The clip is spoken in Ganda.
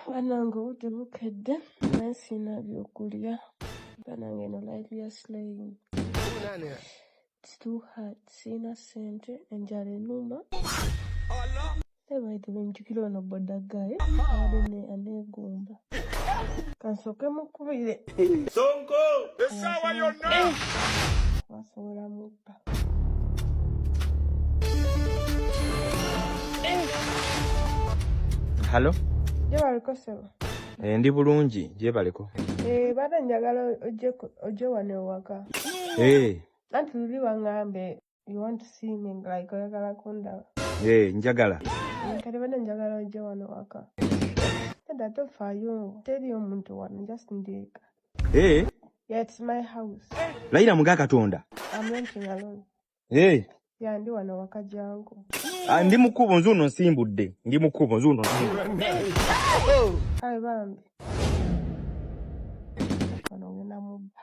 Banange obudde bukedde naye sina byokulya. Banange eno life ya slaying. It's too hard. Sina sente enjala ennuma. Baite benjukira ono boda guy abadde aneegomba. Kansooke mukubire. Sonko, essaawa yonna. Basobola mubba. Hello? Gyebaliko ssebo? Ndi bulungi, gyebaleko. Baada njagala ojje wano ewaka. Anti luli waŋŋambe you want to see me like oyagala kundaba. Njagala. Kati baada njagala ojje wano ewaka. Ate tofaayo, teri omuntu wano, just ndyeka. Yeah, it's my house. Layira muga Katonda. I'm renting alone. Yeah, ndi wano waka jangu. Ndi mukubo nzuno nsimbudde. Ndi mukubo nzuno nsimbudde. Kale bambi. Wano ngenda mubba.